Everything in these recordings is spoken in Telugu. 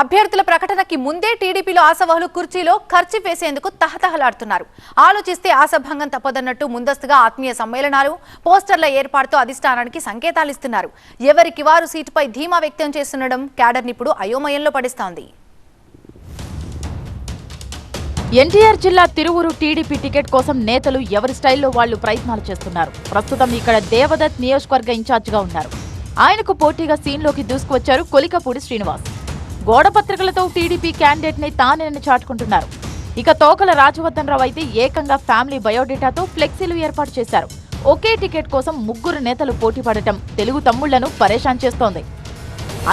అభ్యర్థుల ప్రకటనకి ముందే టీడీపీలో ఆశావహులు కుర్చీలో ఖర్చు వేసేందుకు తహతహలాడుతున్నారు. ఆలోచిస్తే ఆశాభంగం తప్పదన్నట్టు ముందస్తుగా ఆత్మీయ సమ్మేళనాలు, పోస్టర్ల ఏర్పాటుతో అధిష్టానానికి సంకేతాలు ఇస్తున్నారు. ఎవరికి వారు సీటుపై ధీమా వ్యక్తం చేస్తుండడం క్యాడర్ని ఇప్పుడు అయోమయంలో పడిస్తోంది. ఎన్టీఆర్ జిల్లా తిరువురు టీడీపీ టికెట్ కోసం నేతలు ఎవరి స్టైల్లో వాళ్లు ప్రయత్నాలు చేస్తున్నారు. ప్రస్తుతం ఇక్కడ దేవదత్ నియోజకవర్గ ఇన్ఛార్జిగా ఉన్నారు. ఆయనకు పోటీగా సీన్లోకి దూసుకువచ్చారు కొలికపూడి శ్రీనివాస్. గోడపత్రికలతో టీడీపీ క్యాండిడేట్ ని తానేనని చాటుకుంటున్నారు. ఇక తోకల రాజవర్ధన్ రావు అయితే ఏకంగా ఫ్యామిలీ బయోడేటాతో ఫ్లెక్సీలు ఏర్పాటు చేశారు. ఒకే టికెట్ కోసం ముగ్గురు నేతలు పోటీ పడటం తెలుగు తమ్ముళ్లను పరేషాన్ చేస్తోంది.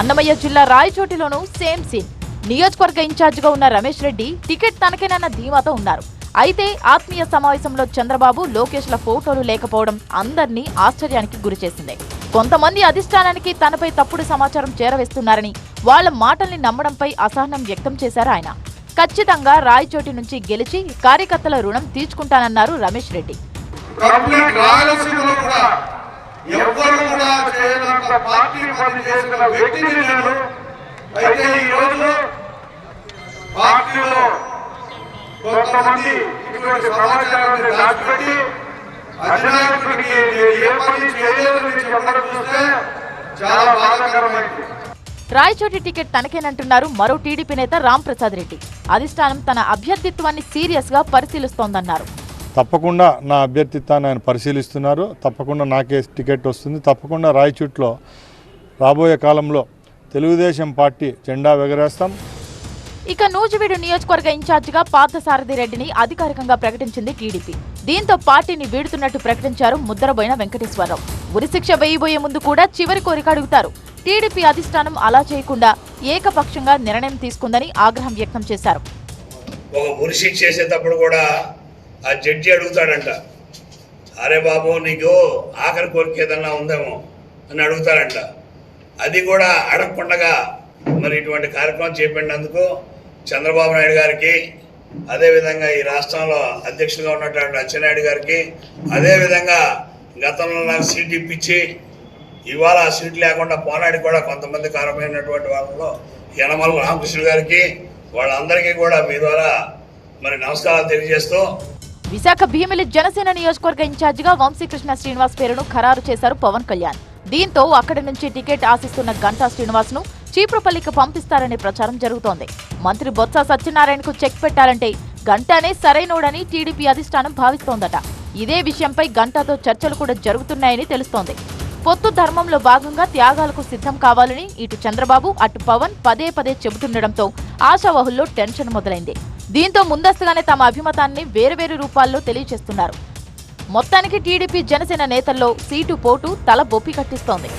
అన్నమయ్య జిల్లా రాయచోటిలోనూ సేమ్ సీన్. నియోజకవర్గ ఇన్ఛార్జిగా ఉన్న రమేష్ రెడ్డి టికెట్ తనకేనన్న ధీమాతో ఉన్నారు. అయితే ఆత్మీయ సమావేశంలో చంద్రబాబు, లోకేష్ల ఫోటోలు లేకపోవడం అందరినీ ఆశ్చర్యానికి గురిచేసింది. కొంతమంది అధిష్టానానికి తనపై తప్పుడు సమాచారం చేరవేస్తున్నారని, వాళ్ల మాటల్ని నమ్మడంపై అసహనం వ్యక్తం చేశారు ఆయన. ఖచ్చితంగా రాయచోటి నుంచి గెలిచి కార్యకర్తల రుణం తీర్చుకుంటానన్నారు రమేష్ రెడ్డి. కొంతమంది ఇటువంటి సమాచారాన్ని దాచిపెట్టి అధినాయకుడికి ఏ పని చేయలేదని చెప్పడం చూస్తే చాలా బాధాకరమైంది. రాయచోటి టికెట్ తనకేనంటున్నారు మరో టీడీపీ నేత రామ్ ప్రసాద్ రెడ్డి. అధిష్టానం తన అభ్యర్థిత్వాన్ని సీరియస్ గా పరిశీలిస్తోందన్నారు. తప్పకుండా నా అభ్యర్థిత్వాన్ని ఆయన పరిశీలిస్తున్నారు. తప్పకుండా నాకే టికెట్ వస్తుంది. తప్పకుండా రాయచోటిలో రాబోయే కాలంలో తెలుగుదేశం పార్టీ జెండా ఎగరేస్తాం. ఇక నూజివీడు నియోజకవర్గ ఇన్ఛార్జిగా పార్థసారథి రెడ్డిని అధికారికంగా ప్రకటించింది టీడీపీ. దీంతో పార్టీని వీడుతున్నట్టు ప్రకటించారు ముద్దరబోయిన వెంకటేశ్వరరావు. ఉరిశిక్ష వేయబోయే ముందు కూడా చివరి కోరిక అడుగుతారు. టీడీపీ అధిష్టానం అలా చేయకుండా ఏకపక్షంగా నిర్ణయం తీసుకుందని ఆగ్రహం వ్యక్తం చేశారు. ఒక ఉరిశిక్ష చేసేటప్పుడు కూడా ఆ జడ్జి అడుగుతాడంట, అరే బాబు నీకు ఆఖరి కోరిక ఏదన్నా ఉందేమో అని అడుగుతారంట. అది కూడా అడగకుండా మరి ఇటువంటి కార్యక్రమం చేపట్టినందుకు చంద్రబాబు నాయుడు గారికి, అదేవిధంగా ఈ రాష్ట్రంలో అధ్యక్షులుగా ఉన్నటువంటి అచ్చెన్నాయుడు గారికి, అదేవిధంగా గతంలో నాకు సీట్ ఇప్పించి ఇవాళ ఆ సీట్ లేకుండా పోనాడు కూడా కొంతమంది కారణమైనటువంటి వాళ్ళలో యనమల రామకృష్ణ గారికి, వాళ్ళందరికీ కూడా మీ ద్వారా మరి నమస్కారాలు తెలియజేస్తూ విశాఖ భీమిలి జనసేన నియోజకవర్గ ఇన్ఛార్జిగా వంశీకృష్ణ శ్రీనివాస్ పేరును ఖరారు చేశారు పవన్ కళ్యాణ్. దీంతో అక్కడి నుంచి టికెట్ ఆశిస్తున్న గంటా శ్రీనివాస్ ను చీపురుపల్లికి పంపిస్తారనే ప్రచారం జరుగుతోంది. మంత్రి బొత్స సత్యనారాయణకు చెక్ పెట్టాలంటే గంటానే సరైనోడని టీడీపీ అధిష్టానం భావిస్తోందట. ఇదే విషయంపై గంటాతో చర్చలు కూడా జరుగుతున్నాయని తెలుస్తోంది. పొత్తు ధర్మంలో భాగంగా త్యాగాలకు సిద్ధం కావాలని ఇటు చంద్రబాబు, అటు పవన్ పదే పదే చెబుతుండటంతో ఆశావహుల్లో టెన్షన్ మొదలైంది. దీంతో ముందస్తుగానే తమ అభిమతాన్ని వేరువేరు రూపాల్లో తెలియజేస్తున్నారు. మొత్తానికి టీడీపీ జనసేన నేతల్లో సీటు పోటు తల బొప్పి కట్టిస్తోంది.